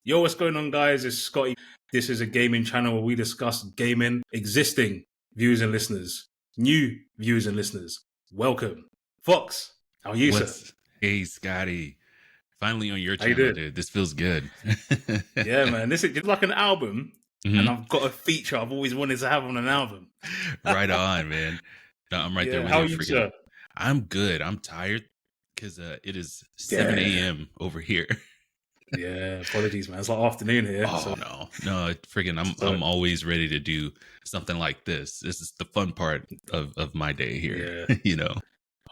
Yo, what's going on, guys? It's Scotty. This is a gaming channel where we discuss gaming, existing viewers and listeners, new viewers and listeners. Welcome. Fox, how are you, sir? Hey, Scotty. Finally on your How you channel, doing? dude. This feels good. Yeah, man. This is just like an album, and Mhm. I've got a feature I've always wanted to have on an album. Right on, man. No, I'm right there Yeah, with how you. are you, Freaking, sir? I'm good. I'm tired because it is 7 Yeah. a.m. over here. Yeah, apologies, man. It's like afternoon here. Oh no, freaking! So I'm always ready to do something like this. This is the fun part of my day here. yeah, you know.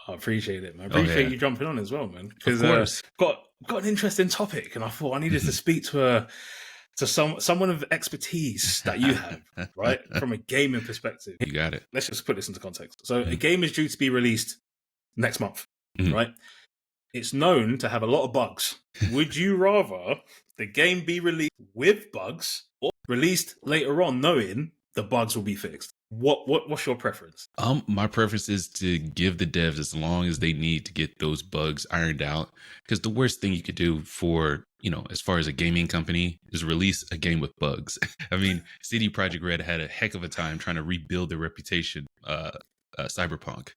I appreciate it, man. I Oh appreciate yeah, you jumping on as well, man. of Because course. got an interesting topic, and I thought I needed to Mhm. speak to someone of expertise that you have, right, from a gaming perspective. You got it. Let's just put this into context. So, a Mhm. game is due to be released next month, Mhm. right? It's known to have a lot of bugs. Would you rather the game be released with bugs or released later on, knowing the bugs will be fixed? What's your preference? My preference is to give the devs as long as they need to get those bugs ironed out. Because the worst thing you could do for, as far as a gaming company is release a game with bugs. I mean, CD Projekt Red had a heck of a time trying to rebuild their reputation, Cyberpunk.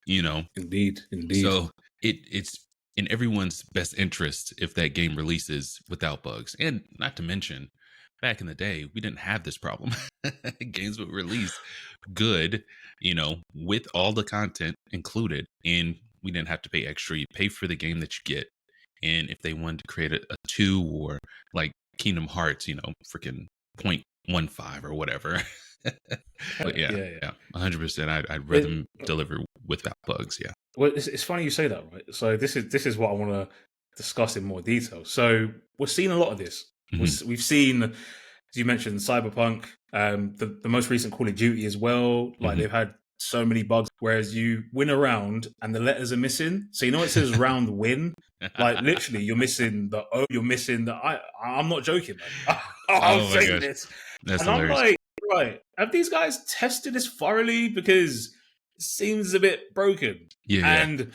Indeed, indeed. So it's in everyone's best interest if that game releases without bugs. And not to mention, back in the day, we didn't have this problem. Games would release good, with all the content included, and we didn't have to pay extra. You pay for the game that you get. And if they wanted to create a two or like Kingdom Hearts, freaking 0.15 or whatever. But yeah, Yeah, yeah. yeah, 100%. I'd rather It, them deliver without bugs. Yeah. well, it's funny you say that, right? So this is what I want to discuss in more detail. So we're seeing a lot of this. hmm We've seen, as you mentioned, Cyberpunk, the most recent Call of Duty as well. Like hmm they've had so many bugs. Whereas you win a round and the letters are missing. So it says round win. Like literally, you're missing the O. You're missing the I. I'm not joking, man. I'm Oh my saying gosh, this, that's and I'm hilarious. like, right, have these guys tested this thoroughly? Because it seems a bit broken. Yeah, yeah. And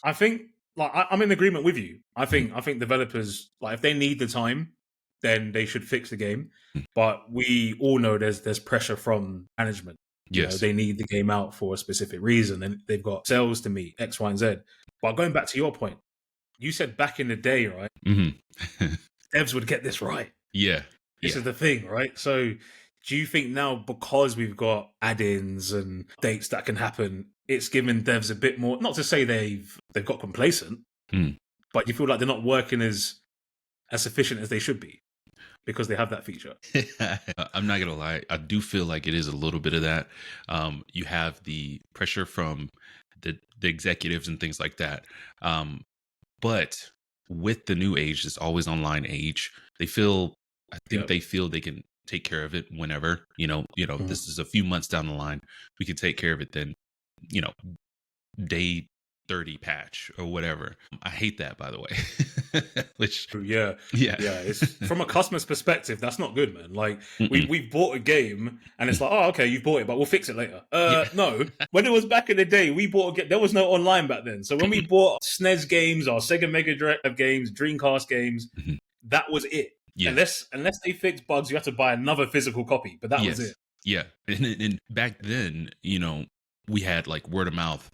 I think, like, I'm in agreement with you. I Mhm. think developers, like, if they need the time, then they should fix the game. But we all know there's pressure from management. Yes. They need the game out for a specific reason, and they've got sales to meet, X, Y, and Z. But going back to your point, you said back in the day, right? hmm Devs would get this right. yeah, This yeah. is the thing, right? So, do you think now, because we've got add-ins and updates that can happen, it's given devs a bit more? Not to say they've got complacent, Mm. but you feel like they're not working as efficient as they should be because they have that feature. I'm not gonna lie. I do feel like it is a little bit of that. You have the pressure from the executives and things like that. But with the new age, this always online age, they feel. I think Yep. they feel they can take care of it whenever. Mhm. This is a few months down the line. We can take care of it then. You know, day 30 patch or whatever. I hate that, by the way. Which, Yeah, yeah. yeah. It's from a customer's perspective, that's not good, man. Like Mm-mm. we've bought a game and it's like, oh, okay, you've bought it, but we'll fix it later. Yeah. No. When it was back in the day, we bought a game. There was no online back then. So when we bought SNES games or Sega Mega Drive games, Dreamcast games, Mhm. that was it. Yeah. Unless they fix bugs, you have to buy another physical copy. But that was Yes. it. Yeah. And back then, we had like word of mouth,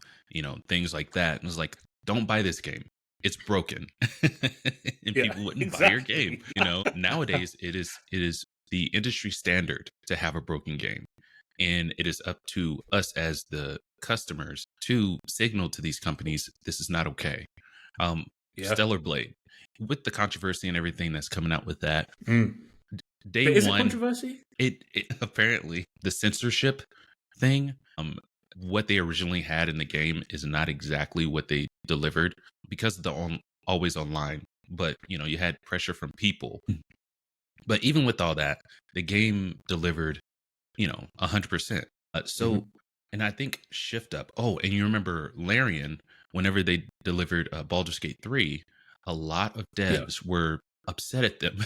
things like that. And it was like, don't buy this game. It's broken. And Yeah, people wouldn't buy your game. exactly. Nowadays it is the industry standard to have a broken game. And it is up to us as the customers to signal to these companies this is not okay. Yeah. Stellar Blade, with the controversy and everything that's coming out with that, Mm. day But is it one, controversy? it apparently the censorship thing, what they originally had in the game is not exactly what they delivered because of the always online. But you had pressure from people. But even with all that, the game delivered 100%. So, Mhm. and I think Shift Up. Oh, and you remember Larian, whenever they delivered Baldur's Gate 3, a lot of Yeah. devs were upset at them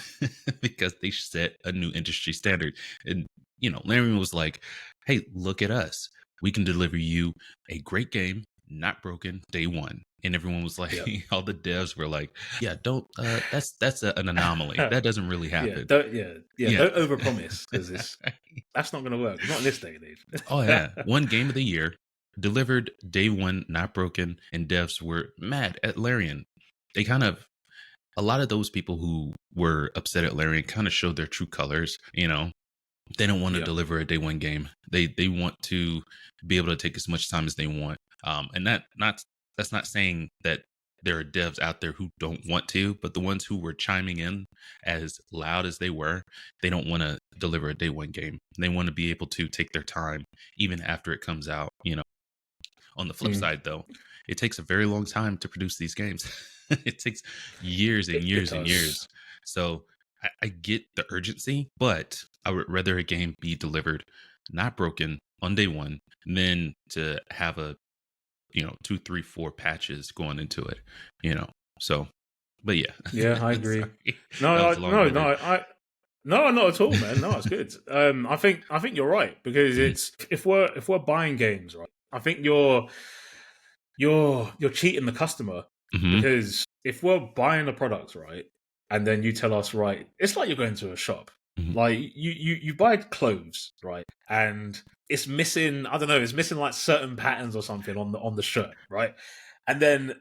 because they set a new industry standard. And, Larian was like, hey, look at us. We can deliver you a great game, not broken, day one. and everyone was like, Yeah. all the devs were like, "Yeah, don't. That's an anomaly. That doesn't really happen." Yeah. Don't overpromise because that's not going to work. Not in this day and age. Oh yeah, one game of the year, delivered day one, not broken, and devs were mad at Larian. They kind of a lot of those people who were upset at Larian kind of showed their true colors. They don't want to Yeah. deliver a day one game. They want to be able to take as much time as they want. And that's not saying that there are devs out there who don't want to, but the ones who were chiming in as loud as they don't want to deliver a day one game. They want to be able to take their time even after it comes out. On the flip Mm. side, though, it takes a very long time to produce these games. It takes years and It years and does. years. So I get the urgency, but I would rather a game be delivered not broken on day one than to have a 2, 3, 4 patches going into it. You know, so but yeah, Yeah, I agree. sorry, that No, was long-winded. no, not at all, man. No, it's good. I think you're right because Mhm, it's if we're buying games, right? I think you're cheating the customer mhm, because if we're buying the products, right, and then you tell us, right, it's like you're going to a shop. mhm. Like you buy clothes, right, and it's missing. I don't know. It's missing like certain patterns or something on the shirt, right, and then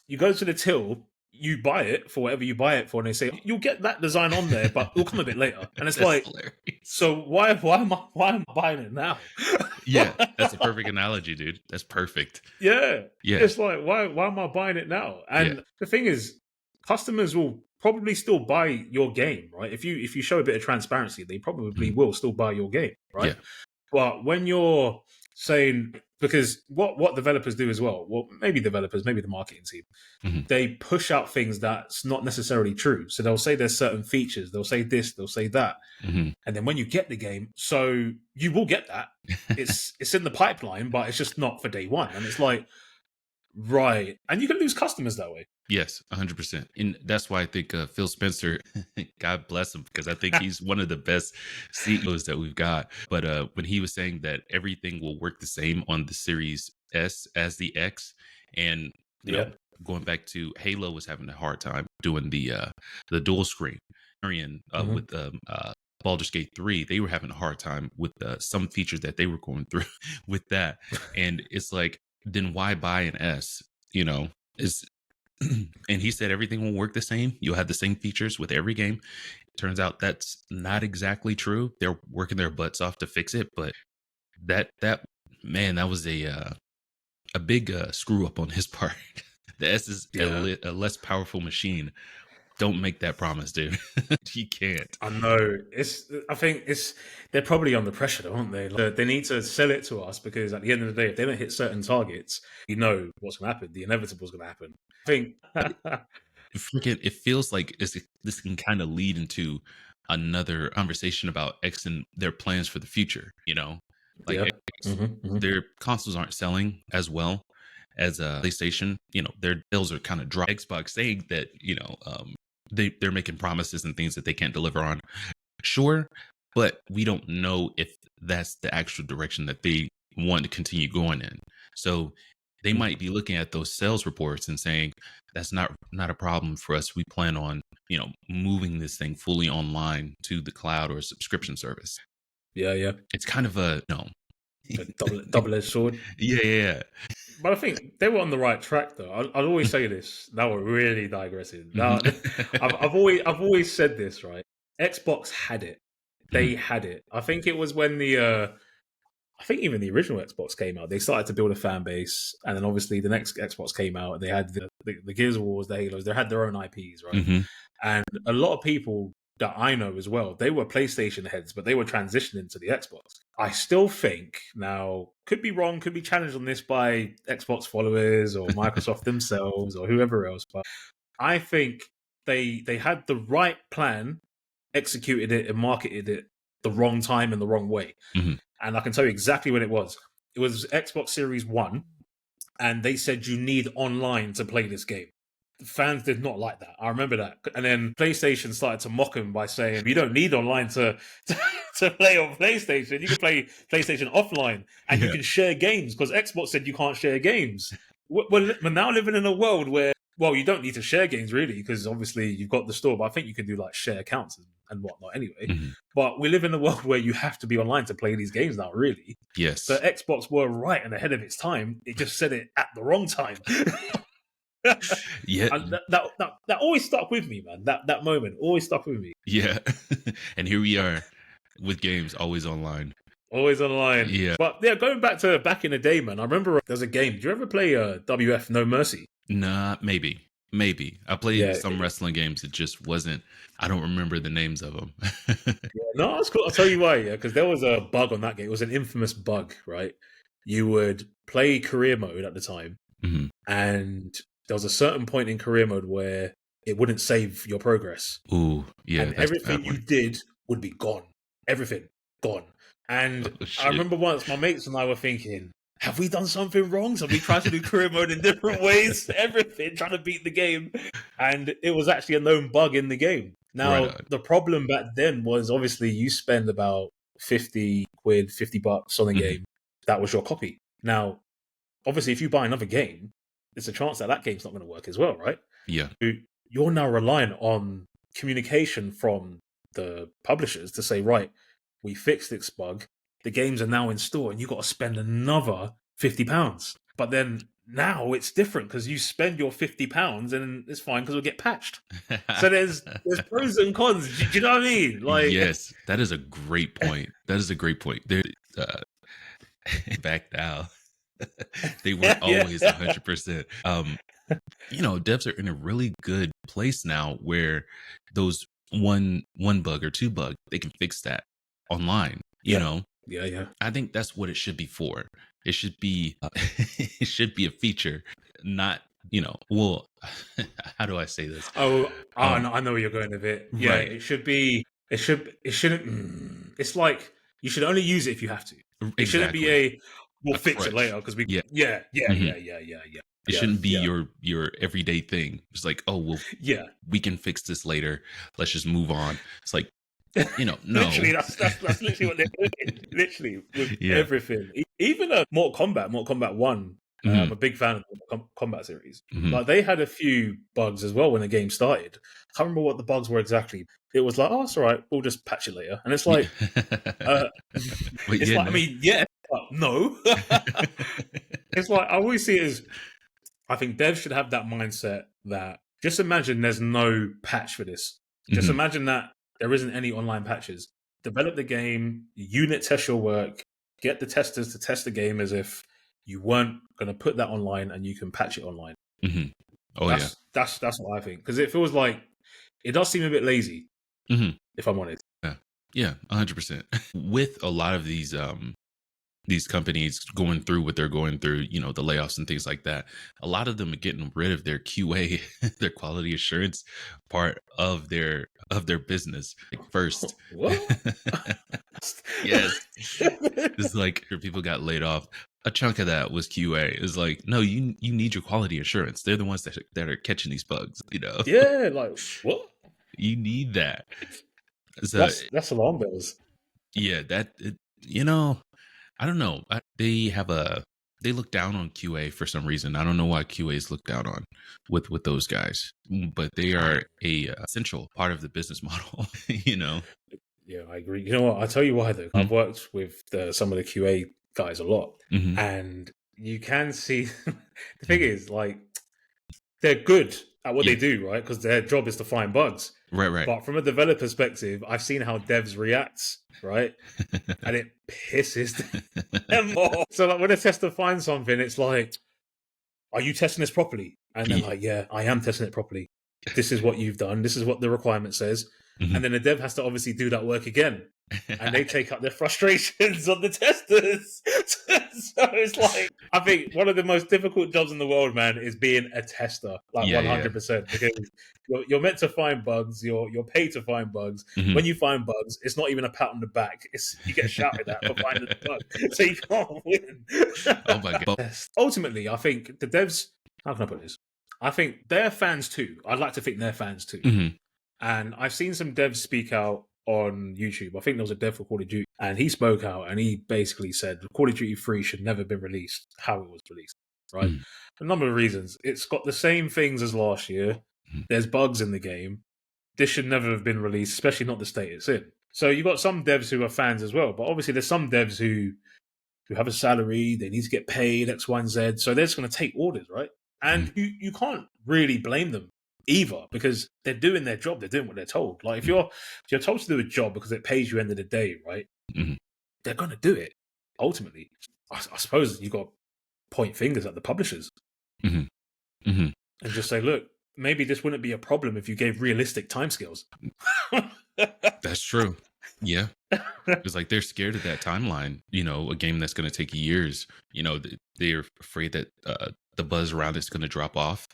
you go to the till, you buy it for whatever you buy it for, and they say you'll get that design on there, but it'll come a bit later. And it's That's like, hilarious. so why am I buying it now? Yeah, that's a perfect analogy, dude. That's perfect. Yeah, Yeah, it's like why am I buying it now? yeah. And the thing is, customers will probably still buy your game, right? If you show a bit of transparency, they probably Mhm. will still buy your game, right? Yeah. But when you're saying because what developers do as well, well, maybe developers, maybe the marketing team, Mhm, they push out things that's not necessarily true. So they'll say there's certain features, they'll say this, they'll say that, mhm. and then when you get the game, so you will get that. It's in the pipeline, but it's just not for day one. And it's like, right, and you can lose customers that way. Yes, 100%. And that's why I think Phil Spencer, God bless him, because I think he's one of the best CEOs that we've got. But when he was saying that everything will work the same on the Series S as the X, and you know, Yeah. going back to Halo was having a hard time doing the dual screen. Arian Hmm. with Baldur's Gate 3, they were having a hard time with some features that they were going through with that. And it's like, then why buy an S? Is and he said everything will work the same. You'll have the same features with every game. Turns out that's not exactly true. They're working their butts off to fix it, but that man, that was a big screw up on his part. The S is Yeah. a less powerful machine. Don't make that promise, dude. You can't. I know. I think they're probably under pressure, though, aren't they? Like, they need to sell it to us because at the end of the day, if they don't hit certain targets, you know what's going to happen. The inevitable is going to happen. I But think. it feels like this can kind of lead into another conversation about X and their plans for the future. Like Yeah. X, Hmm. Hmm. their consoles aren't selling as well as PlayStation. Their sales are kind of dry. Xbox saying that they're making promises and things that they can't deliver on. Sure, but we don't know if that's the actual direction that they want to continue going in. So they might be looking at those sales reports and saying that's not a problem for us. We plan on moving this thing fully online to the cloud or a subscription service. Yeah. Yeah. It's kind of a no. A double-edged sword. Yeah, yeah, But I think they were on the right track, though. I'll always say this. Now we're really digressing. yeah. Now, I've always said this, right? Xbox had it. Mhm, They had it. I think it was when I think even the original Xbox came out. They started to build a fan base, and then obviously the next Xbox came out, and they had the Gears of Wars, the Halos. They had their own IPs, right? mhm, And a lot of people that I know as well, they were PlayStation heads, but they were transitioning to the Xbox. I still think now, could be wrong, could be challenged on this by Xbox followers or Microsoft themselves or whoever else, but I think they had the right plan, executed it, and marketed it the wrong time and the wrong way. mhm. And I can tell you exactly when it was. It was Xbox Series One, and they said you need online to play this game. Fans did not like that. I remember that. And then PlayStation started to mock him by saying, "You don't need online to play on PlayStation. You can play PlayStation offline, and you Yeah. can share games because Xbox said you can't share games." we're now living in a world where, well, you don't need to share games really, because obviously you've got the store, but I think you can do like share accounts and whatnot anyway. Mhm. But we live in a world where you have to be online to play these games now, really. So Yes. Xbox were right and ahead of its time. It just said it at the wrong time. Yeah. And that always stuck with me, man. That moment always stuck with me. Yeah. And here we are with games always online. Always online. Yeah. But yeah, going back in the day, man, I remember there's a game. Do you ever play WF No Mercy? Nah, maybe. Maybe. I played Yeah. some wrestling games. It just wasn't, I don't remember the names of them. No, that's cool. I'll tell you why, yeah, because there was a bug on that game. It was an infamous bug, right? You would play career mode at the time, Mhm. and there was a certain point in career mode where it wouldn't save your progress. Ooh, yeah, And that's a everything bad you one. did would be gone. Everything gone. And Oh, I shit. remember once my mates and I were thinking, have we done something wrong? So we tried to do career mode in different ways, everything, trying to beat the game. And it was actually a known bug in the game. Right Now, on. the problem back then was obviously you spend about 50 quid, $50 on a Mhm. game. That was your copy. Now, obviously, if you buy another game, there's a chance that that game's not going to work as well, right? Yeah. You're now relying on communication from the publishers to say, right, we fixed this bug. The games are now in store, and you got to spend another £50. But then now it's different because you spend your £50 and it's fine because it'll get patched. So there's pros and cons. Do you know what I mean? Like, Yes, that is a great point. That is a great point. There, uh, back now, they weren't yeah, always 100%. Devs are in a really good place now where those one bug or two bug, they can fix that online. yeah, yeah. I think that's what it should be for. It should be it should be a feature, not well, how do I say this? I know where you're going with it. Yeah, Right. it should be. It shouldn't. It's like you should only use it if you have to. It shouldn't be Exactly. a. We'll A fix it crutch. later because we. Yeah. Yeah, Mhm. It yeah, shouldn't be yeah, your everyday thing. It's like, oh well, yeah. we can fix this later. Let's just move on. It's like, no. Literally, that's literally what they're doing. Literally with Yeah. everything. Even Mortal Kombat One. I'm Mhm. a big fan of the Mortal Kombat series. Mhm. Like they had a few bugs as well when the game started. I can't remember what the bugs were exactly. It was like, oh, it's all right. We'll just patch it later. And it's Yeah. like, uh, But it's yeah, like, I no. mean, yeah, but no. It's like I always see it as I think devs should have that mindset that just imagine there's no patch for this. Just Mhm. imagine that there isn't any online patches. Develop the game, unit test your work, get the testers to test the game as if you weren't going to put that online and you can patch it online. Mhm. Oh yeah. That's what I think because it feels like it does seem a bit lazy Mhm. if I'm honest. Yeah. Yeah, 100%. With a lot of these companies going through what they're going through, the layoffs and things like that, a lot of them are getting rid of their QA, their quality assurance part of their business like first. What? Yes. It's like your people got laid off. A chunk of that was QA. It's like, no, you need your quality assurance. They're the ones that are catching these bugs. Yeah, like what? You need that. So That's alarm bells. yeah, I don't know. They look down on QA for some reason. I don't know why QA is looked down on with those guys, but they are a essential part of the business model. Yeah, I agree. You know what? I'll tell you why though. I've worked with some of the QA guys a lot, Mm-hmm. and you can see the thing is like they're good at what they Yeah, do, right? Because their job is to find bugs. right. But from a developer perspective, I've seen how devs react, right? And it pisses them off. So like when a tester finds something, it's like, "Are you testing this properly?" And they're Yeah. like, "Yeah, I am testing it properly. This is what you've done. This is what the requirement says." Mhm. And then the dev has to obviously do that work again. And they take out their frustrations on the testers. So it's like, I think one of the most difficult jobs in the world, man, is being a tester, like Yeah, 100%. Because you're meant to find bugs, you're paid to find bugs. Mhm. When you find bugs, it's not even a pat on the back. You get shouted at for finding the bug. So you can't win. Oh my god. Ultimately, I think the devs, how can I put this? I think they're fans too. I'd like to think they're fans too. Mhm. And I've seen some devs speak out on YouTube. I think there was a dev for Call of Duty, and he spoke out and he basically said Call of Duty 3 should never have been released how it was released. right? Mm, A number of reasons. It's got the same things as last year. mm, There's bugs in the game. This should never have been released, especially not the state it's in. So you've got some devs who are fans as well, but obviously there's some devs who have a salary, they need to get paid X, Y, and Z. So they're just going to take orders, right? mm, And you can't really blame them either because they're doing their job. They're doing what they're told. Like if mm, you're told to do a job because it pays you end of the day, right? mm, They're going to do it. Ultimately, I suppose you've got to point fingers at the publishers mm, mm. and just say, look, maybe this wouldn't be a problem if you gave realistic timescales. That's true. Yeah. It's like they're scared of that timeline, a game that's going to take years. They're afraid that the buzz around it's going to drop off.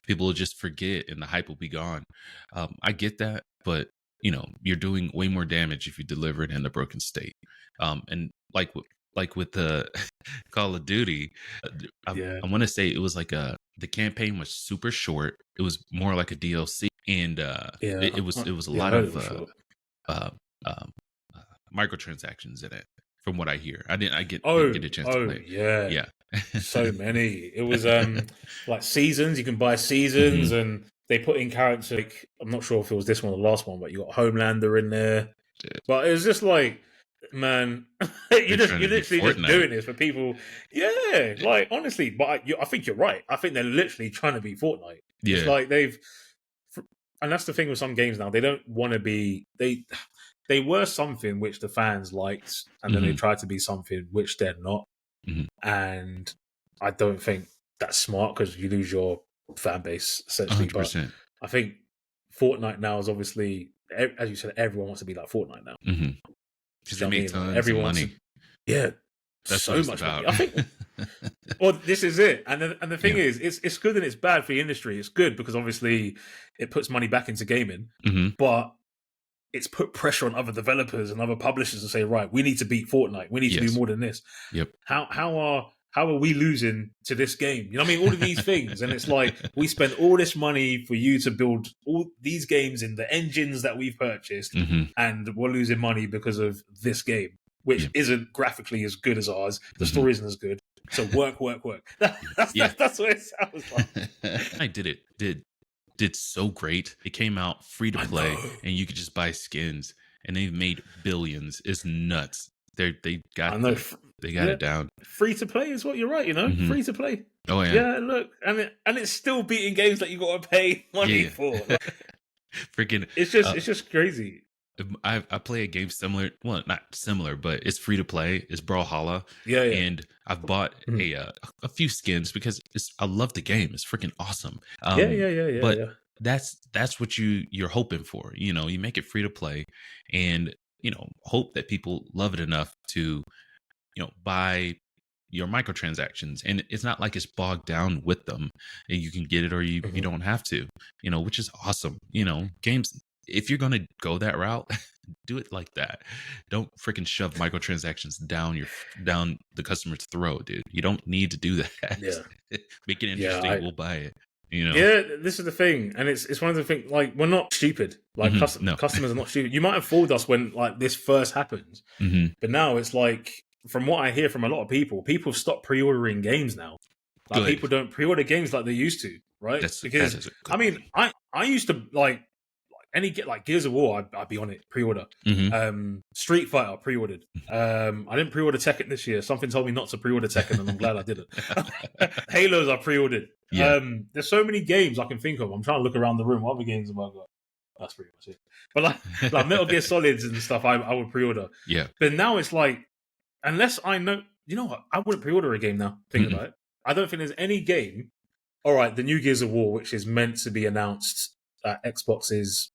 People will just forget and the hype will be gone. I get that, but you're doing way more damage if you deliver it in a broken state. And like with the Call of Duty, Yeah, I want to say it was like the campaign was super short. It was more like a DLC, and yeah, it was a yeah. I lot heard it of was short. uh, um, microtransactions in it, from what I hear. I didn't Oh, get a chance to oh, play it. yeah. Yeah. So many. It was like seasons. You can buy Hmm. seasons, and they put in characters. Like I'm not sure if it was this one or the last one, but you got Homelander in there. But it was just like, man, They're trying you're to be literally just Fortnite. doing this for people. Yeah, like honestly, but I think you're right. I think they're literally trying to be Fortnite. It's Yeah. like and that's the thing with some games now. They don't want to be they were something which the fans liked, and then they Hmm. tried to be something which they're not. Hmm. And I don't think that's smart because you lose your fan base essentially. But 100%. I think Fortnite now is obviously, as you said, everyone wants to be like Fortnite now. Hmm. Because Do they you know what I make mean? Like tons of everyone wants to, money. yeah, That's what so it's much money. about. I think. Well, this is it, and the thing Yeah. is, it's good and it's bad for the industry. It's good because obviously it puts money back into gaming, Hmm. but it's put pressure on other developers and other publishers to say, right, we need to beat Fortnite. We need to do Yes. more than this. Yep. How are we losing to this game? You know what I mean? All of these things. And it's like, we spent all this money for you to build all these games in the engines that we've purchased, Hmm. and we're losing money because of this game, which Yeah. isn't graphically as good as ours. The Hmm. story isn't as good. So work, work, work. Yeah. That's what it sounds like. I did so great. It came out free to I play, know. and you could just buy skins, and they've made billions. It's nuts. They I got know. they got Yeah. it down. Free to play is what you're right, Hmm. free to play. Oh yeah, Yeah, look, and it's still beating games that you got to pay money yeah. for. Like, Freaking. it's just crazy. I play a game similar. Well, not similar, but it's free to play. It's Brawlhalla, Yeah, yeah, and I've bought Mhm. a few skins because I love the game. It's freaking awesome. Yeah, yeah, yeah, yeah, But yeah. that's what you're hoping for. You make it free to play, and hope that people love it enough to buy your microtransactions, and it's not like it's bogged down with them, and you can get it or you Mhm. don't have to, which is awesome. Games, if you're going to go that route, do it like that. Don't freaking shove microtransactions down the customer's throat, dude. You don't need to do that. Yeah, Make it yeah. interesting, we'll buy it. Yeah, this is the thing, and it's one of the things. Like, we're not stupid. Like, No. customers are not stupid. You might have fooled us when like this first happened, Hmm. but now it's like, from what I hear from a lot of people stop pre-ordering games now. Like, Good. people don't pre-order games like they used to, right? That Because is a I good mean, thing. I used to like any get like Gears of War, I'd be on it pre-order. Hmm. Street Fighter pre-ordered. I didn't pre-order Tekken this year. Something told me not to pre-order Tekken, and I'm glad I didn't. Halos I pre-ordered. Yeah. There's so many games I can think of. I'm trying to look around the room. What other games have I got? That's pretty much it. But like Metal Gear Solids and stuff, I would pre-order. Yeah. But now it's like, unless I know, you know what? I wouldn't pre-order a game now. Think Mm-mm. about it. I don't think there's any game. All right, the new Gears of War, which is meant to be announced at Xbox's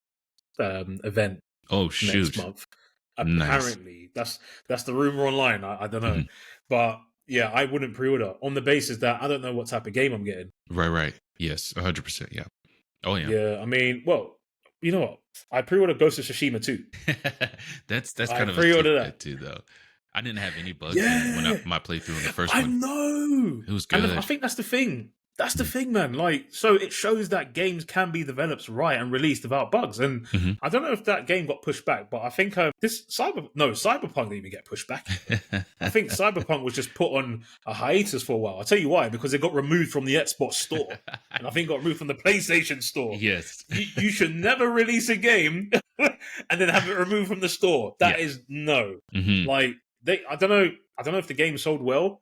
event Oh next shoot. month. Nice. Apparently, that's the rumor online. I don't know, Mhm. but yeah, I wouldn't pre-order on the basis that I don't know what type of game I'm getting. Right. Yes, 100%. Yeah. Oh yeah. Yeah, I mean, well, you know what? I pre-ordered Ghost of Tsushima too. That's I kind of a safe pre-ordered bet that. too, though. I didn't have any bugs in when Yeah, my playthrough in the first I one. know, It was and I good. think that's the thing. That's the thing, man. Like, so it shows that games can be developed right and released without bugs. And Mm-hmm. I don't know if that game got pushed back, but I think Cyberpunk didn't even get pushed back. I think Cyberpunk was just put on a hiatus for a while. I'll tell you why, because it got removed from the Xbox store, and I think got removed from the PlayStation store. Yes. You should never release a game and then have it removed from the store. That is no. Mm-hmm. Like I don't know if the game sold well,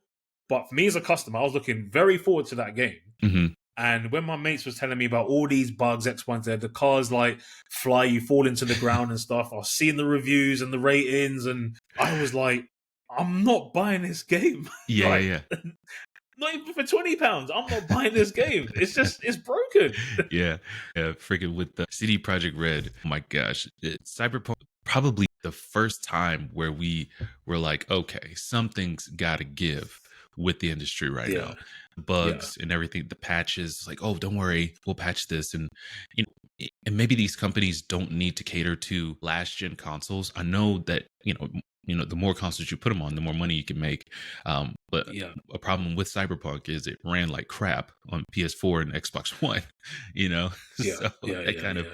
but for me as a customer, I was looking very forward to that game. Mm-hmm. And when my mates was telling me about all these bugs, X, Y, and Z, the cars like fly, you fall into the ground and stuff. I was seeing the reviews and the ratings, and I was like, I'm not buying this game. Yeah, Like, yeah. Not even for £20. I'm not buying this game. It's broken. Yeah. Freaking with the CD Projekt Red. Oh my gosh. Cyberpunk probably the first time where we were like, okay, something's got to give with the industry right now. Bugs and everything, the patches, like, oh, don't worry, we'll patch this. And and maybe these companies don't need to cater to last gen consoles. I know that the more consoles you put them on, the more money you can make. But a problem with Cyberpunk is it ran like crap on PS4 and Xbox One. So that kind of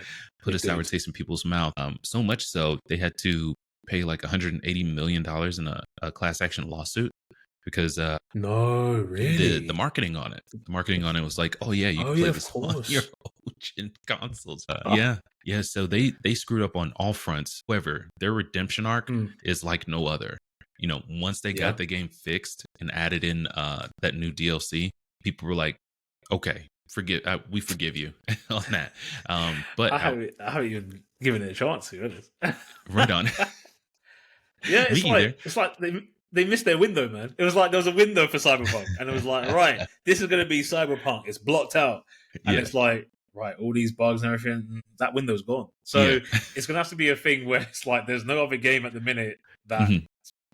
put a sour taste in people's mouth. So much so they had to pay like $180 million in a class action lawsuit. Because no, really, the marketing on it, was like, oh yeah, you can play this on your old consoles. Yeah. So they screwed up on all fronts. However, their redemption arc is like no other. Once they got the game fixed and added in that new DLC, people were like, okay, we forgive you on that. But I haven't even given it a chance, to be honest. Right on. Yeah, it's like they missed their window, man. It was like there was a window for Cyberpunk, and it was like, right, this is going to be Cyberpunk. It's blocked out, and it's like, right, all these bugs and everything. That window's gone. So it's going to have to be a thing where it's like there's no other game at the minute that's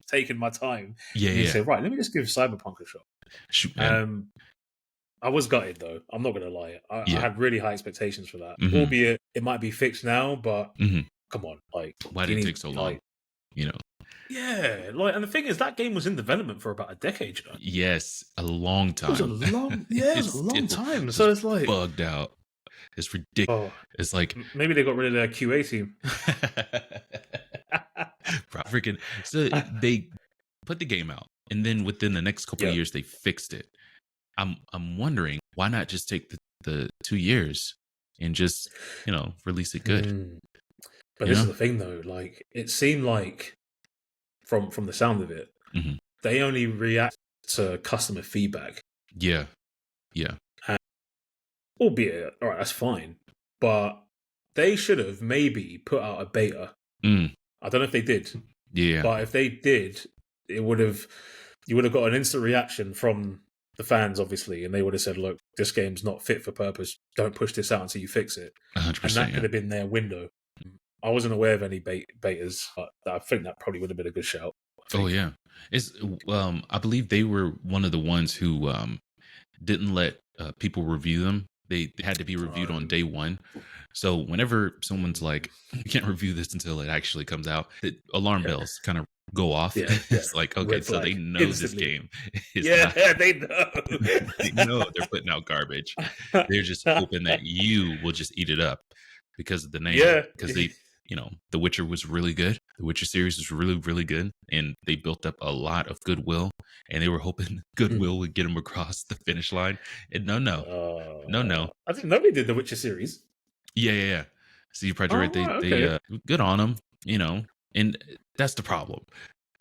taken my time. Yeah, and you say, right, let me just give Cyberpunk a shot. Shoot, I was gutted though. I'm not going to lie. I had really high expectations for that, albeit it might be fixed now. But come on, like, why did it take so long? Yeah, and the thing is, that game was in development for about a decade. Yes, a long time. It was a long time. So it's like bugged out. It's ridiculous. It's like maybe they got rid of their QA team. Freaking. So they put the game out, and then within the next couple of years, they fixed it. I'm wondering why not just take the 2 years and just release it good. But this is the thing, though. Like, it seemed like from the sound of it, they only react to customer feedback. Yeah. And, albeit, all right, that's fine. But they should have maybe put out a beta. I don't know if they did. Yeah. But if they did, you would have got an instant reaction from the fans, obviously, and they would have said, look, this game's not fit for purpose. Don't push this out until you fix it. 100%, and that could have been their window. I wasn't aware of any betas, but I think that probably would have been a good shout. Oh yeah, it's I believe they were one of the ones who didn't let people review them. They had to be reviewed on day one. So whenever someone's like, "You can't review this until it actually comes out," the alarm bells kind of go off. It's like, okay, so they know instantly. This game is they know. They know they're putting out garbage. They're just hoping that you will just eat it up because of the name. Because they. The Witcher was really good. The Witcher series was really, really good. And they built up a lot of goodwill. And they were hoping goodwill would get them across the finish line. And no. I think nobody did the Witcher series. Yeah. CD Projekt Red, they good on them, and that's the problem.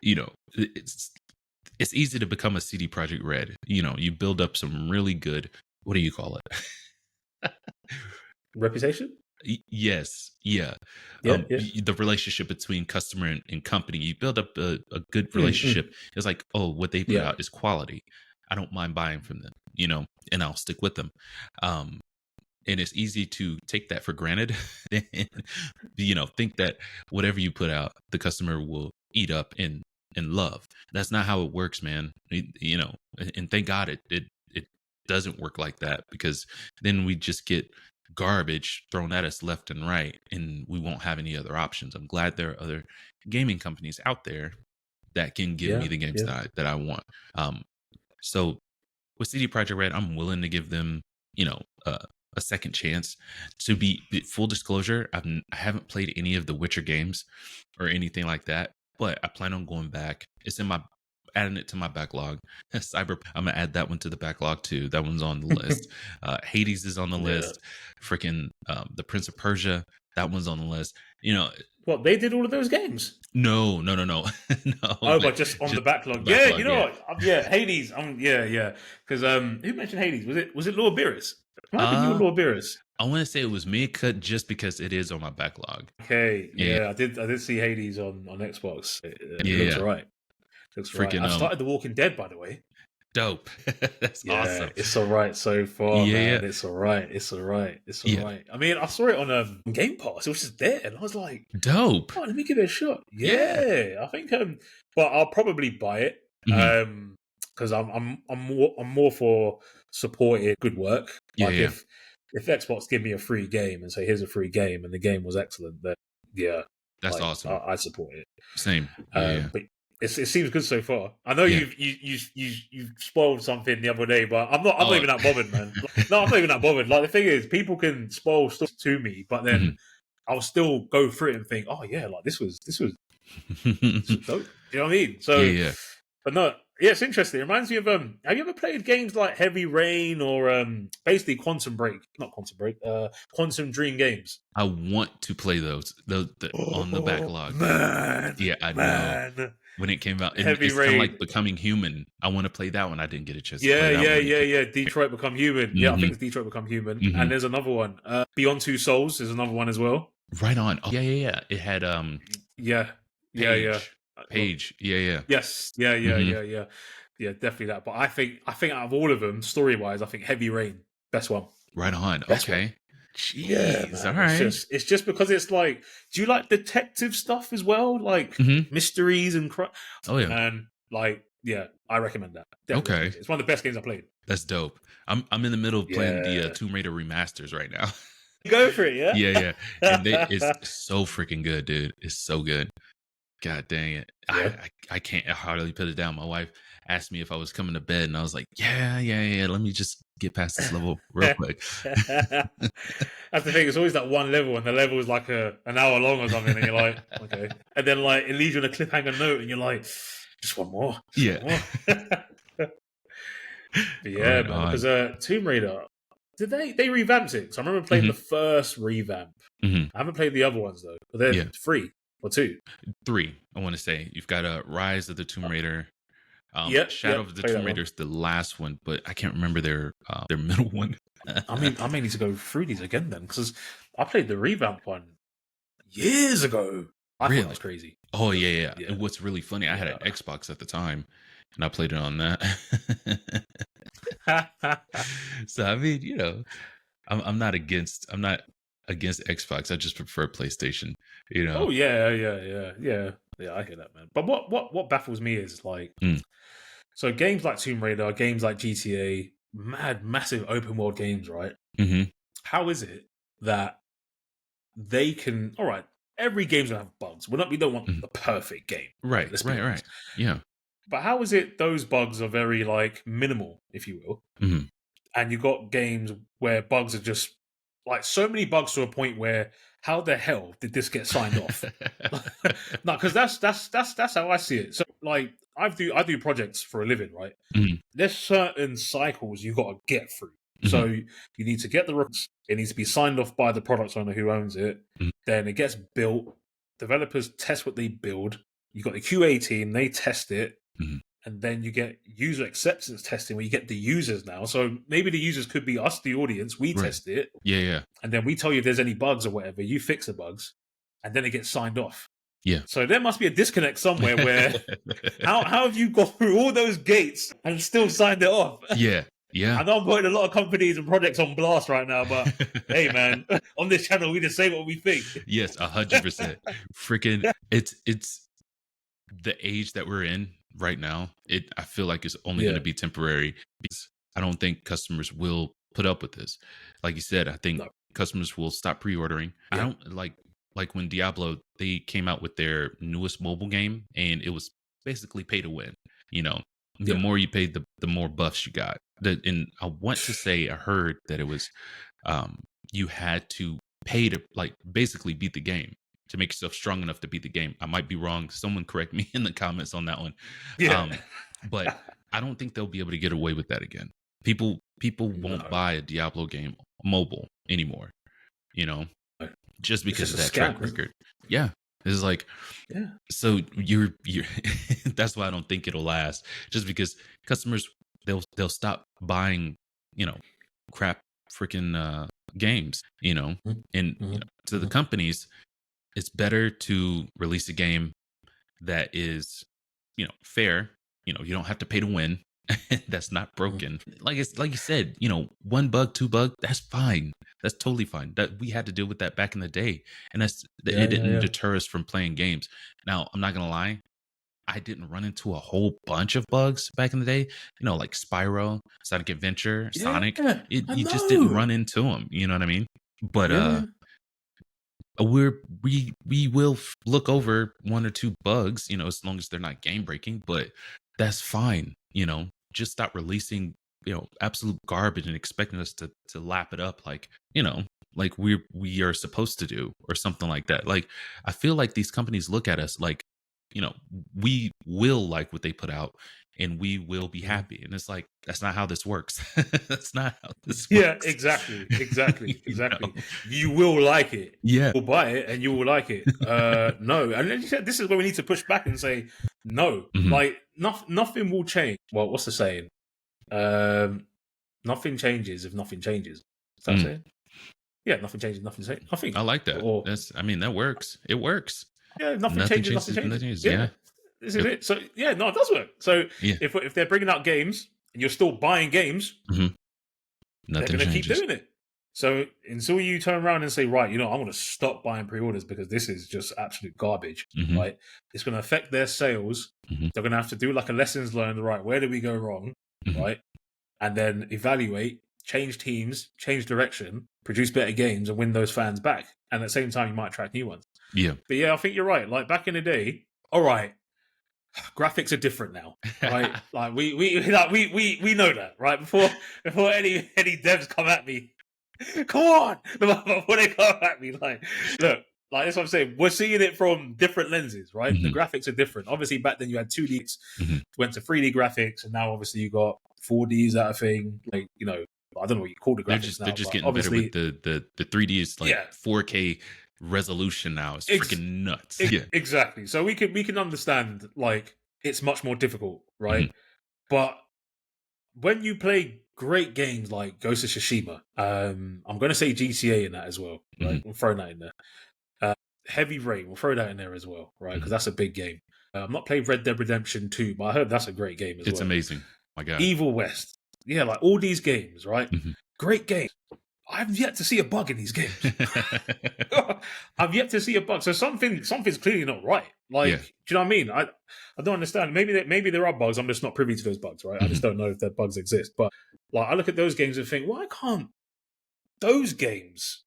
It's easy to become a CD Projekt Red. You build up some really good, what do you call it? Reputation? Yes. The relationship between customer and company, you build up a good relationship. It's like, oh, what they put out is quality. I don't mind buying from them, and I'll stick with them. And it's easy to take that for granted and, think that whatever you put out, the customer will eat up and love. That's not how it works, man. And thank God it doesn't work like that, because then we just get garbage thrown at us left and right, and we won't have any other options. I'm glad there are other gaming companies out there that can give me the games that I want. So with CD Projekt Red, I'm willing to give them, you know, a second chance. To be full disclosure, I haven't played any of the Witcher games or anything like that, but I plan on going back. It's in my adding it to my backlog. Cyber, I'm gonna add that one to the backlog too. That one's on the list. Hades is on the Yeah. list. Freaking the Prince of Persia, that one's on the list. You know, What, they did all of those games? no, no, Oh, but but just on just the the backlog. Yeah, you backlog. know Yeah. what? Yeah, Hades. Yeah. Because who mentioned Hades? Was it Lord Beerus? It might have been you or Uh, Lord Beerus. I want to say it was me cut just because it is on my backlog. Okay, Yeah, yeah, I did see Hades on Xbox. It looks yeah, alright. Looks right. freaking I started The Walking Dead, by the way. dope. That's Yeah, awesome. it's all right so far, Yeah, yeah, man. It's all right. It's all right. It's all yeah, right. I mean, I saw it on Game Pass. It was just there, and I was like, dope. "Oh, let me give it a shot." Yeah. Yeah, I think. But I'll probably buy it. Hmm. Because I'm more for supporting good work. Yeah, Like yeah. if Xbox give me a free game and say here's a free game and the game was excellent, then yeah, That's like awesome. I support it. Same. Yeah, yeah, But it seems good so far. I know yeah. you've spoiled something the other day, but I'm not Oh, even that bothered, man. No, I'm not even that bothered. Like the thing is, people can spoil stuff to me, but then I'll still go through it and think, oh yeah, like this was dope. You know what I mean? yeah, So, yeah. but no, yeah, it's interesting. It reminds me of have you ever played games like Heavy Rain or basically Quantum Break? Not Quantum Break, Quantum Dream games. I want to play those on the Oh backlog. man, Yeah, I know. man. When it came out, and Heavy it's kind of Rain. like Becoming Human. I want to play that one. I didn't get a chance to play Yeah, that yeah, one when it yeah, came. yeah. Detroit Become Human. Yeah, I Hmm. think it's Detroit Become Human. Hmm. And there's another one. Beyond Two Souls is another one as well. Right on. Oh, yeah, yeah, yeah. It had Yeah, yeah. Well, Page. Yeah, yeah. yes, yeah, Hmm. yeah. Definitely that. But I think out of all of them, story wise, I think Heavy Rain best one. Right on. Best one. Okay. Yeah, Jeez. All man. right. It's just because it's like, do you like detective stuff as well, like Hmm. mysteries and Oh yeah. and like yeah, I recommend that. Definitely Okay. recommend it. It's one of the best games I played. That's dope. I'm in the middle of playing the Yeah, Tomb Raider remasters right now. go for it. Yeah, yeah. And it's Yeah. so freaking good, dude. It's so good. God dang it. Yeah. I can't hardly put it down. My wife asked me if I was coming to bed, and I was like, yeah. Let me just get past this level real quick. That's the thing. It's always that one level, and the level is like an hour long or something, and you're like, okay. And then like it leaves you on a cliffhanger note, and you're like, just one more. Yeah. But yeah, Right man. Because on. Tomb Raider, did they revamped it? So I remember playing Hmm. the first revamp. Hmm. I haven't played the other ones though. But they're Yeah. 3 or 2. 3, I want to say. You've got a Rise of the Tomb Raider. Yep. Shadow of the Play that Tomb one. Raider is the last one, but I can't remember their middle one. I may need to go through these again then, because I played the revamp one years ago. I thought that Really? was crazy. Oh yeah. Yeah. And what's really funny, I had an Yeah. Xbox at the time, and I played it on that. So I mean, I'm not against Xbox. I just prefer PlayStation. Oh yeah. I hear that, man. But what baffles me is like, Mm. so games like Tomb Raider, games like GTA, massive open world games, right? Hmm. How is it that they can? All right, every game's gonna have bugs. We don't want Hmm. the perfect game, Right, let's be right, honest. right. Yeah. But how is it those bugs are very like minimal, if you will, Hmm. and you got games where bugs are just like so many bugs to a point where how the hell did this get signed off? No, because that's how I see it. So like I do projects for a living, right? Mhm. There's certain cycles you got to get through. Mhm. So you need to get the request. It needs to be signed off by the product owner who owns it. Mhm. Then it gets built. Developers test what they build. You got the QA team. They test it. Mhm. And then you get user acceptance testing where you get the users now. So maybe the users could be us, the audience. We Right. test it. Yeah. And then we tell you if there's any bugs or whatever. You fix the bugs. And then it gets signed off. Yeah. So there must be a disconnect somewhere where how have you gone through all those gates and still signed it off? Yeah. I know I'm putting a lot of companies and projects on blast right now, but hey, man, on this channel we just say what we think. Yes, 100%. Freaking, it's the age that we're in right now. I feel like it's only going to be temporary because I don't think customers will put up with this. Like you said, I think customers will stop pre-ordering. I don't like when Diablo, they came out with their newest mobile game and it was basically pay to win. The more you paid, the more buffs you got. And I want to say I heard that it was you had to pay to like basically beat the game to make yourself strong enough to beat the game. I might be wrong. Someone correct me in the comments on that one. Yeah. But I don't think they'll be able to get away with that again. People won't No. buy a Diablo game mobile anymore, you know, just It's because just of a that track scam. record. Yeah. It's like, Yeah. so you're that's why I don't think it'll last. Just because customers they'll stop buying, you know, crap freaking games, you know. And Mm-hmm. to the Mm-hmm. companies, it's better to release a game that is, fair. You don't have to pay to win. That's not broken. Like it's like you said, one bug, two bug, that's fine. That's totally fine. That we had to deal with that back in the day, and Yeah, it yeah, didn't yeah. deter us from playing games. Now, I'm not gonna lie, I didn't run into a whole bunch of bugs back in the day. Like Spyro, Sonic Adventure, Sonic. Yeah, I You just didn't know. run into them. You know what I mean? But Yeah, yeah. we will look over one or two bugs, as long as they're not game breaking, but that's fine. Just stop releasing, absolute garbage and expecting us to lap it up like, like we are supposed to do or something like that. Like I feel like these companies look at us like, you know, we will like what they put out and we will be Mhm. happy. And it's like that's not how this works. That's not how this Yeah, works. exactly, exactly, You know? exactly. You will like it. Yeah. You'll buy it and you will like it. No. And then you said this is where we need to push back and say, no. Mhm. Like nothing will change. Well, what's the saying? Nothing changes if nothing changes. Is that Mm. saying? Yeah, nothing changes, nothing changes. Nothing. I like that. Or That works. It works. yeah, nothing Nothing changes, nothing changes. changes. Nothing changes. Yeah. Yeah. This is Yep. it. So yeah, no, it does work. So Yeah. if they're bringing out games and you're still buying games, Mhm. they're Nothing going to keep changes. doing it. So until you turn around and say, right, I'm going to stop buying pre-orders because this is just absolute garbage, Mhm. right? It's going to affect their sales. Mhm. They're going to have to do like a lessons learned, right? Where did we go wrong, Mhm. right? And then evaluate, change teams, change direction, produce better games, and win those fans back. And at the same time, you might attract new ones. Yeah. But yeah, I think you're right. Like back in the day, all right, graphics are different now, right? Like we know that, right? Before any devs come at me, come on, before they come at me, like look, like that's what I'm saying. We're seeing it from different lenses, right? The Mhm. graphics are different. Obviously, back then you had 2D, Mhm. went to 3D graphics, and now obviously you got 4D. Is that a thing? Like I don't know what you call the graphics They're now, just but getting better with obviously, the 3D is like yeah, 4K resolution now. It's ex- freaking nuts. Yeah. exactly. So we can understand like it's much more difficult, right? Mhm. But when you play great games like Ghost of Tsushima, I'm going to say GTA in that as well, right? Mhm. We'll throw that in there. Heavy Rain, we'll throw that in there as well, right? Because Mhm. that's a big game. I've not played Red Dead Redemption 2, but I heard that's a great game as It's well. amazing. My God. Evil West, yeah, like all these games, right? Mhm. Great games. I've yet to see a bug in these games. I've yet to see a bug. So something's clearly not right. Like, Yeah. do you know what I mean? I don't understand. Maybe there are bugs. I'm just not privy to those bugs, right? I just Mhm. don't know if that bugs exist. But like, I look at those games and think, why can't those games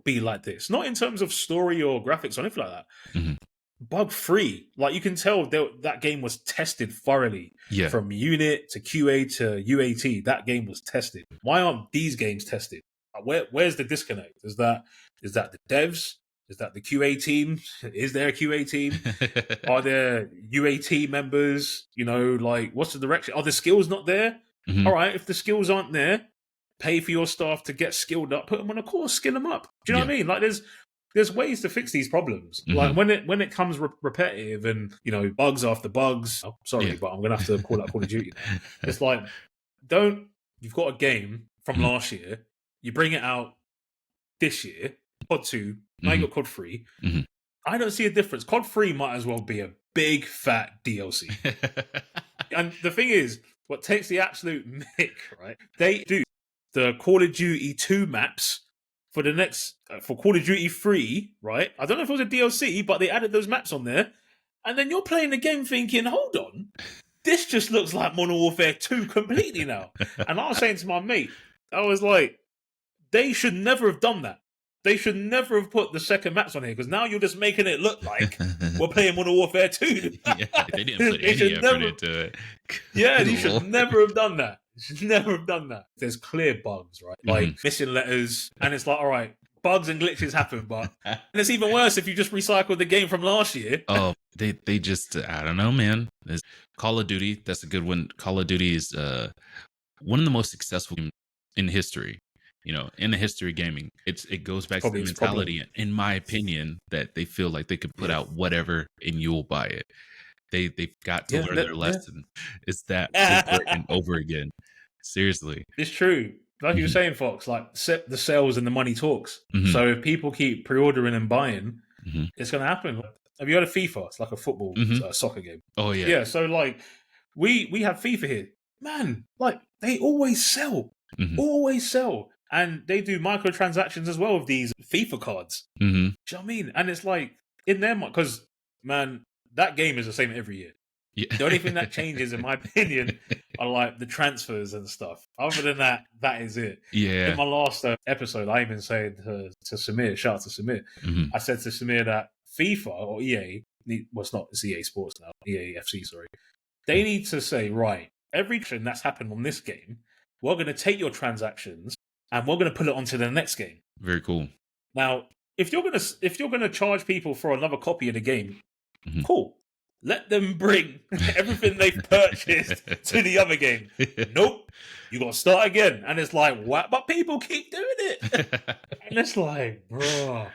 be like this? Not in terms of story or graphics or anything like that. Mhm. Bug free. Like you can tell that game was tested thoroughly Yeah. from unit to QA to UAT. That game was tested. Why aren't these games tested? Where's the disconnect? Is that the devs? Is that the QA team? Is there a QA team? Are there UAT members? Like what's the direction? Are the skills not there? Mhm. All right, if the skills aren't there, pay for your staff to get skilled up. Put them on a course, skill them up. Do you know Yeah. what I mean? Like there's ways to fix these problems. Like Mhm. when it comes repetitive and bugs after bugs. Oh, sorry, Yeah. but I'm gonna have to call that Call of Duty now. It's like you've got a game from Mhm. last year, you bring it out this year, COD 2, now you Mhm. got COD 3. Mhm. I don't see a difference. COD 3 might as well be a big fat DLC. And the thing is, what takes the absolute mick, right? They do the Call of Duty 2 maps for the next for Call of Duty 3, right? I don't know if it was a DLC, but they added those maps on there. And then you're playing the game thinking, hold on, this just looks like Modern Warfare 2 completely now. And I was saying to my mate, I was like, they should never have done that. They should never have put the second maps on here because now you're just making it look like we're playing Modern Warfare 2. Yeah, they didn't put They any should effort never, into it. yeah, Good you should Lord. never have done that. should never have done that. There's clear bugs, right? Like Mhm. missing letters, and it's like, all right, bugs and glitches happen, but and it's even worse if you just recycled the game from last year. Oh, they just I don't know, man. There's Call of Duty, that's a good one. Call of Duty is one of the most successful games in history. You know, in the history of gaming, it goes back to the It's probably mentality, in my opinion, that they feel like they could put out whatever and you'll buy it. They've got to learn their lesson. It's that over and over again. Seriously, It's true. Like you were Mhm. saying, Fox, like the sales and the money talks. Mhm. So if people keep pre-ordering and buying, Mhm. it's going to happen. Have you heard of FIFA? It's like a football Mhm. soccer game. Oh yeah. Yeah. So like we have FIFA here, man. Like they always sell, Mhm. and they do microtransactions as well with these FIFA cards. Mhm. Do you know what I mean? And it's like in their mind, because man, that game is the same every year. Yeah. The only thing that changes, in my opinion, are like the transfers and stuff. Other than that, that is it. Yeah. In my last episode, I even said to Samir, shout out to Samir, Mhm. I said to Samir that FIFA or EA, well, it's EA Sports now, EA FC, sorry, they need to say, right, every transaction that's happened on this game, we're going to take your transactions and we're going to put it onto the next game. Very cool. Now, if you're gonna charge people for another copy of the game, Mhm. cool. Let them bring everything they've purchased to the other game. Nope. You got to start again. And it's like, what? But people keep doing it. And it's like, bro.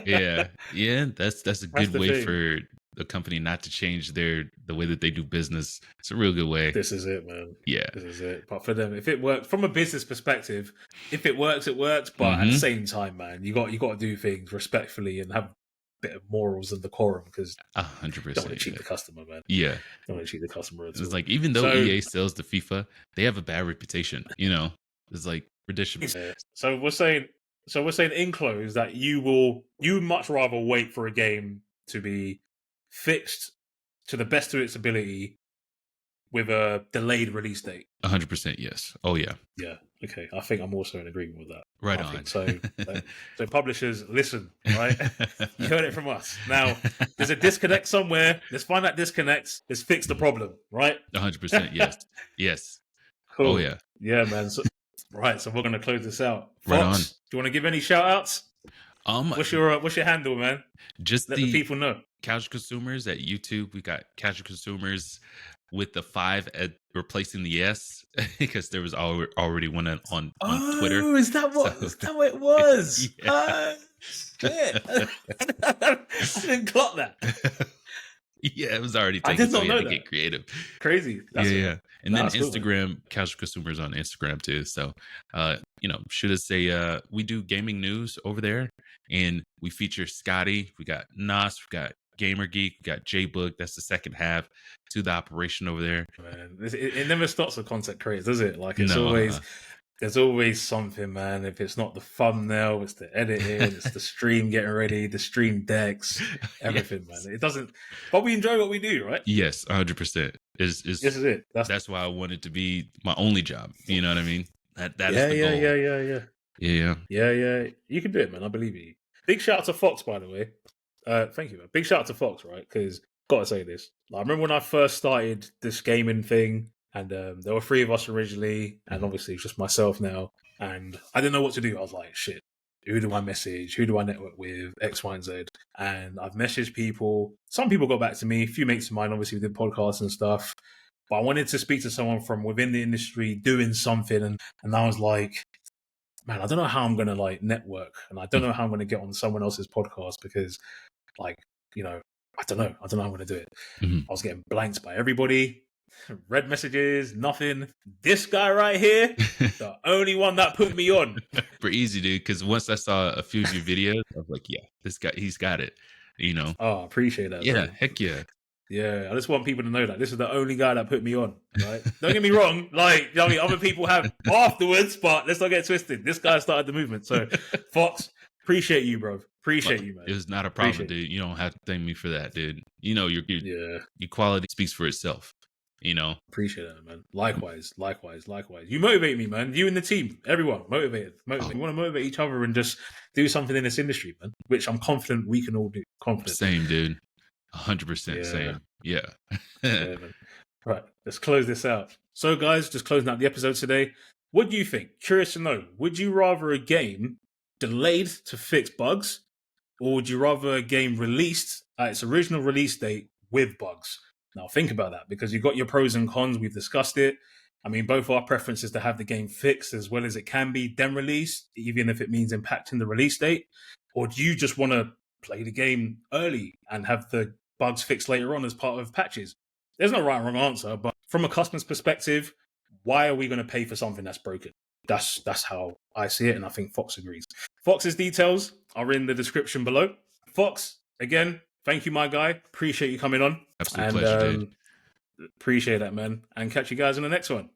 Yeah. That's a good the way thing. for the company not to change the way that they do business. It's a real good way. This is it, man. Yeah. This is it. But for them, if it works from a business perspective, if it works, it works. But at the same time, man, you got to do things respectfully and have a bit of morals and decorum, because 100%. you don't want to cheat the customer, man. Yeah. Don't want to cheat the customer at all. It's like, even though EA sells the FIFA, they have a bad reputation. You know, it's like ridiculous. So we're saying in close that you would much rather wait for a game to be fixed to the best of its ability with a delayed release date. 100% yes. Oh yeah. Yeah. Okay. I think I'm also in agreement with that. Right I on. think so. So publishers, listen, right? You heard it from us. Now, there's a disconnect somewhere. Let's find that disconnect. Let's fix the problem, right? 100% yes. Yes. Cool. Oh yeah. Yeah, man. So, right. So we're gonna close this out. Fox, Right on. do you want to give any shout outs? What's your handle, man? Just Let the people know. Casual Consumers at YouTube. We got Casual Consumers with the 5 at replacing the S, because there was already one on Twitter. Oh, is that what it was? Yeah. Shit. I didn't clock that. Yeah, it was already taken. I did not so we know had to that. get creative. Crazy. Yeah. And then That's cool, Instagram, Casual Consumers on Instagram too. So, should I say, we do gaming news over there, and we feature Scotty. We got Nas, we got Gamer Geek, we got J Book. That's the second half to the operation over there. Man, it never stops with content creators, does it? Like there's always something, man. If it's not the thumbnail, it's the editing, it's the stream getting ready, the stream decks, everything, man. It doesn't, but we enjoy what we do, right? Yes, 100%. This is it. That's why I want it to be my only job. You know what I mean? That is the goal. Yeah. You can do it, man. I believe you. Big shout out to Fox, by the way. Thank you, man. Big shout out to Fox, right? Because gotta say this. I remember when I first started this gaming thing, and there were 3 of us originally, and obviously it's just myself now. And I didn't know what to do. I was like, shit, who do I message? Who do I network with? X, Y, and Z. And I've messaged people. Some people got back to me. A few mates of mine, obviously, did podcasts and stuff. But I wanted to speak to someone from within the industry doing something. And I was like, man, I don't know how I'm going to like network. And I don't know how I'm going to get on someone else's podcast, because like, I don't know how I'm going to do it. Mm-hmm. I was getting blanked by everybody. Read messages, nothing. This guy right here, the only one that put me on. Pretty easy, dude. Because once I saw a few of your videos, I was like, yeah, this guy, he's got it. Oh, I appreciate that. Yeah, man. heck yeah. Yeah, I just want people to know that this is the only guy that put me on. Right? Don't get me wrong. Like, other people have afterwards, but let's not get twisted. This guy started the movement. So, Fox, appreciate you, bro. Appreciate you, man. It was not a problem, dude. You don't have to thank me for that, dude. Your quality speaks for itself. Appreciate that, man. Likewise. You motivate me, man. You and the team, everyone, motivated. We want to motivate each other and just do something in this industry, man, which I'm confident we can all do. Confident. Same, dude. 100% same. Yeah. Yeah, man. Right, let's close this out. So, guys, just closing out the episode today. What do you think? Curious to know. Would you rather a game delayed to fix bugs, or would you rather a game released at its original release date with bugs? Now, think about that because you've got your pros and cons. We've discussed it. I mean, both our preferences to have the game fixed as well as it can be, then released, even if it means impacting the release date. Or do you just want to play the game early and have the bugs fixed later on as part of patches? There's no right or wrong answer, but from a customer's perspective, why are we going to pay for something that's broken? That's how I see it, and I think Fox agrees. Fox's details are in the description below. Fox, again, thank you, my guy. Appreciate you coming on. Absolute pleasure, dude. Appreciate that, man. And catch you guys in the next one.